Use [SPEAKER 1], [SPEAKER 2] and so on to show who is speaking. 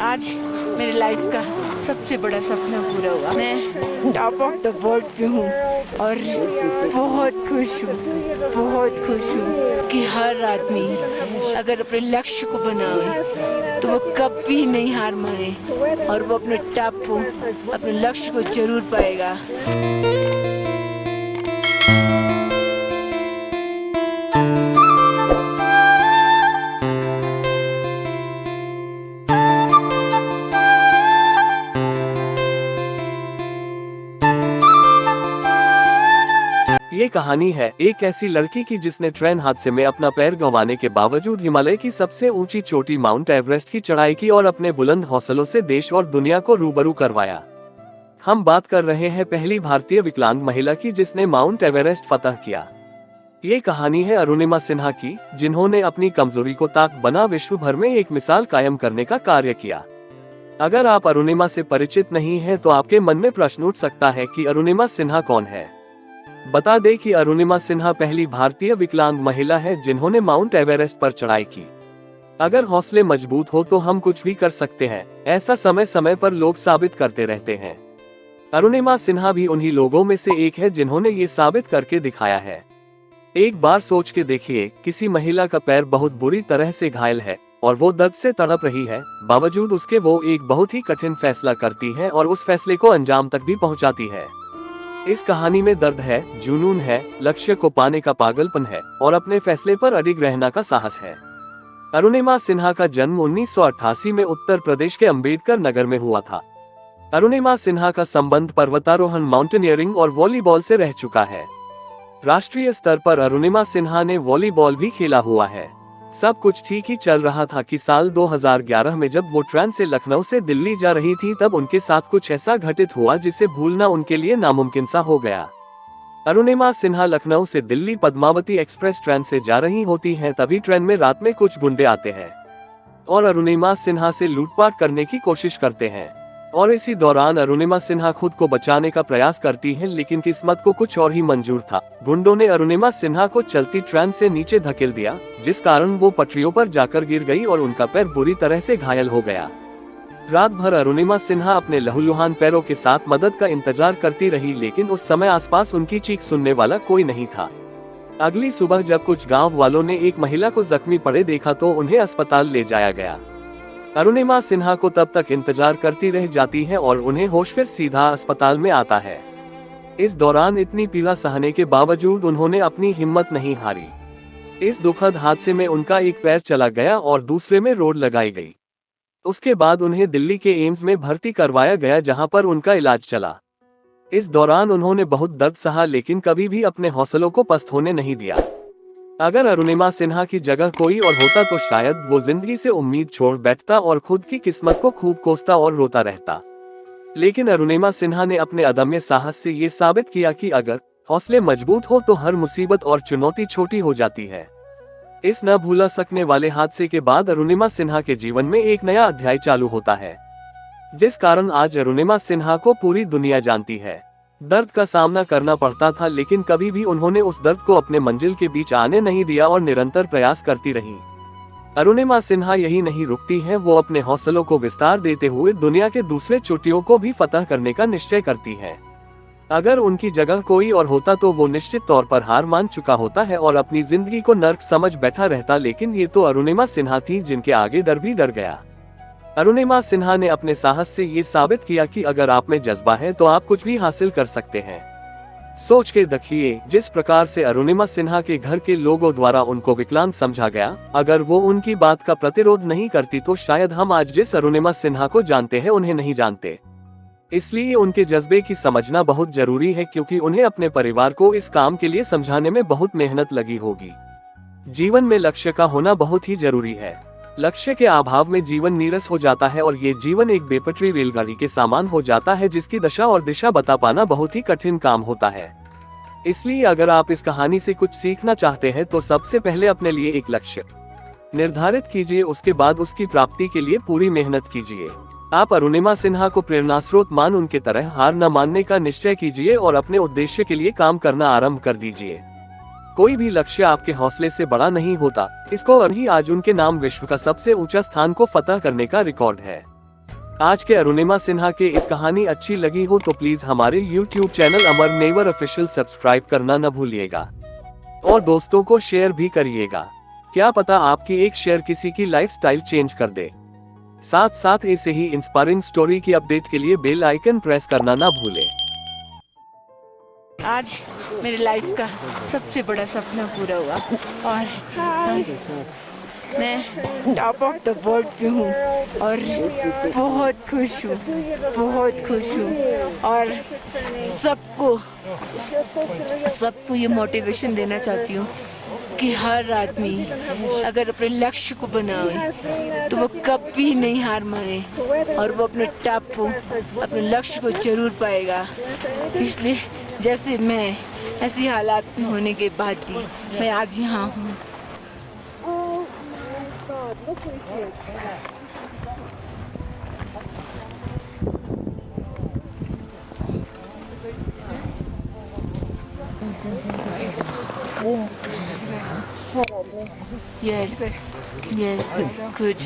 [SPEAKER 1] आज मेरे लाइफ का सबसे बड़ा सपना पूरा हुआ। मैं टॉप ऑफ द वर्ल्ड पे हूँ और बहुत खुश हूँ कि हर आदमी अगर अपने लक्ष्य को बनाए तो वो कभी नहीं हार माने और वो अपने टॉप को, अपने लक्ष्य को जरूर पाएगा।
[SPEAKER 2] ये कहानी है एक ऐसी लड़की की जिसने ट्रेन हादसे में अपना पैर गंवाने के बावजूद हिमालय की सबसे ऊंची चोटी माउंट एवरेस्ट की चढ़ाई की और अपने बुलंद हौसलों से देश और दुनिया को रूबरू करवाया। हम बात कर रहे हैं पहली भारतीय विकलांग महिला की जिसने माउंट एवरेस्ट फतह किया। ये कहानी है अरुणिमा सिन्हा की, जिन्होंने अपनी कमजोरी को ताकत बना विश्व भर में एक मिसाल कायम करने का कार्य किया। अगर आप अरुणिमा से परिचित नहीं हैं तो आपके मन में प्रश्न उठ सकता है कि अरुणिमा सिन्हा कौन है। बता दें कि अरुणिमा सिन्हा पहली भारतीय विकलांग महिला है जिन्होंने माउंट एवरेस्ट पर चढ़ाई की। अगर हौसले मजबूत हो तो हम कुछ भी कर सकते हैं, ऐसा समय समय पर लोग साबित करते रहते हैं। अरुणिमा सिन्हा भी उन्हीं लोगों में से एक है जिन्होंने ये साबित करके दिखाया है। एक बार सोच के देखिए, किसी महिला का पैर बहुत बुरी तरह से घायल है और वो दर्द से तड़प रही है, बावजूद उसके वो एक बहुत ही कठिन फैसला करती है और उस फैसले को अंजाम तक भी पहुंचाती है। इस कहानी में दर्द है, जुनून है, लक्ष्य को पाने का पागलपन है और अपने फैसले पर अडिग रहना का साहस है। अरुणिमा सिन्हा का जन्म 1988 में उत्तर प्रदेश के अंबेडकर नगर में हुआ था। अरुणिमा सिन्हा का संबंध पर्वतारोहण, माउंटेनियरिंग और वॉलीबॉल से रह चुका है। राष्ट्रीय स्तर पर अरुणिमा सिन्हा ने वॉलीबॉल भी खेला हुआ है। सब कुछ ठीक ही चल रहा था कि साल 2011 में जब वो ट्रेन से लखनऊ से दिल्ली जा रही थी तब उनके साथ कुछ ऐसा घटित हुआ जिसे भूलना उनके लिए नामुमकिन सा हो गया। अरुणिमा सिन्हा लखनऊ से दिल्ली पद्मावती एक्सप्रेस ट्रेन से जा रही होती हैं, तभी ट्रेन में रात में कुछ गुंडे आते हैं और अरुणिमा सिन्हा से लूटपाट करने की कोशिश करते हैं। और इसी दौरान अरुणिमा सिन्हा खुद को बचाने का प्रयास करती है, लेकिन किस्मत को कुछ और ही मंजूर था। गुंडों ने अरुणिमा सिन्हा को चलती ट्रेन से नीचे धकेल दिया, जिस कारण वो पटरियों पर जाकर गिर गई और उनका पैर बुरी तरह से घायल हो गया। रात भर अरुणिमा सिन्हा अपने लहूलुहान पैरों के साथ मदद का इंतजार करती रही, लेकिन उस समय आसपास उनकी चीख सुनने वाला कोई नहीं था। अगली सुबह जब कुछ गाँव वालों ने एक महिला को जख्मी पड़े देखा तो उन्हें अस्पताल ले जाया गया। अरुणिमा सिन्हा को तब तक इंतजार करती रह जाती है और उन्हें होश फिर सीधा अस्पताल में आता है। इस दौरान इतनी पीड़ा सहने के बावजूद उन्होंने अपनी हिम्मत नहीं हारी। इस दुखद हादसे में उनका एक पैर चला गया और दूसरे में रोड लगाई गई। उसके बाद उन्हें दिल्ली के एम्स में भर्ती करवाया गया, जहां पर उनका इलाज चला। इस दौरान उन्होंने बहुत दर्द सहा, लेकिन कभी भी अपने हौसलों को पस्त होने नहीं दिया। अगर अरुणिमा सिन्हा की जगह कोई और होता तो शायद वो जिंदगी से उम्मीद छोड़ बैठता और खुद की किस्मत को खूब कोसता और रोता रहता। लेकिन अरुणिमा सिन्हा ने अपने अदम्य साहस से ये साबित किया कि अगर हौसले मजबूत हो तो हर मुसीबत और चुनौती छोटी हो जाती है। इस न भूला सकने वाले हादसे के बाद अरुणिमा सिन्हा के जीवन में एक नया अध्याय चालू होता है, जिस कारण आज अरुणिमा सिन्हा को पूरी दुनिया जानती है। दर्द का सामना करना पड़ता था, लेकिन कभी भी उन्होंने उस दर्द को अपने मंजिल के बीच आने नहीं दिया और निरंतर प्रयास करती रही। अरुणिमा सिन्हा यही नहीं रुकती हैं, वो अपने हौसलों को विस्तार देते हुए दुनिया के दूसरे चोटियों को भी फतह करने का निश्चय करती हैं। अगर उनकी जगह कोई और होता तो वो निश्चित तौर पर हार मान चुका होता है और अपनी जिंदगी को नर्क समझ बैठा रहता, लेकिन ये तो अरुणिमा सिन्हा थी जिनके आगे डर भी डर गया। अरुणिमा सिन्हा ने अपने साहस से ये साबित किया कि अगर आप में जज्बा है तो आप कुछ भी हासिल कर सकते हैं। सोच के देखिए, जिस प्रकार से अरुणिमा सिन्हा के घर के लोगों द्वारा उनको विकलांग समझा गया, अगर वो उनकी बात का प्रतिरोध नहीं करती तो शायद हम आज जिस अरुणिमा सिन्हा को जानते हैं उन्हें नहीं जानते। इसलिए उनके जज्बे की समझना बहुत जरूरी है, क्योंकि उन्हें अपने परिवार को इस काम के लिए समझाने में बहुत मेहनत लगी होगी। जीवन में लक्ष्य का होना बहुत ही जरूरी है। लक्ष्य के अभाव में जीवन नीरस हो जाता है और ये जीवन एक बेपटरी रेलगाड़ी के समान हो जाता है, जिसकी दशा और दिशा बता पाना बहुत ही कठिन काम होता है। इसलिए अगर आप इस कहानी से कुछ सीखना चाहते हैं तो सबसे पहले अपने लिए एक लक्ष्य निर्धारित कीजिए, उसके बाद उसकी प्राप्ति के लिए पूरी मेहनत कीजिए। आप अरुणिमा सिन्हा को प्रेरणा स्रोत मान उनके तरह हार न मानने का निश्चय कीजिए और अपने उद्देश्य के लिए काम करना आरंभ कर दीजिए। कोई भी लक्ष्य आपके हौसले से बड़ा नहीं होता। इसको अभी आज उनके नाम विश्व का सबसे ऊंचा स्थान को फतह करने का रिकॉर्ड है। आज के अरुणिमा सिन्हा के इस कहानी अच्छी लगी हो तो प्लीज हमारे YouTube चैनल अमर नेवर ऑफिशियल सब्सक्राइब करना न भूलिएगा और दोस्तों को शेयर भी करिएगा। क्या पता आपकी एक शेयर किसी की लाइफस्टाइल चेंज कर दे। साथ साथ ऐसे ही इंस्पायरिंग स्टोरी की अपडेट के लिए बेल आइकन प्रेस करना ना भूलें।
[SPEAKER 1] आज मेरी लाइफ का सबसे बड़ा सपना पूरा हुआ और मैं टॉप ऑफ द वर्ल्ड पे हूँ और बहुत खुश हूँ, बहुत खुश हूँ। और सबको ये मोटिवेशन देना चाहती हूँ कि हर आदमी अगर अपने लक्ष्य को बनाए तो वो कभी नहीं हार माने और वो अपने टॉप को, अपने लक्ष्य को जरूर पाएगा। इसलिए जैसे मैं ऐसी हालात में होने के बाद भी मैं आज यहाँ हूँ। Yes, good.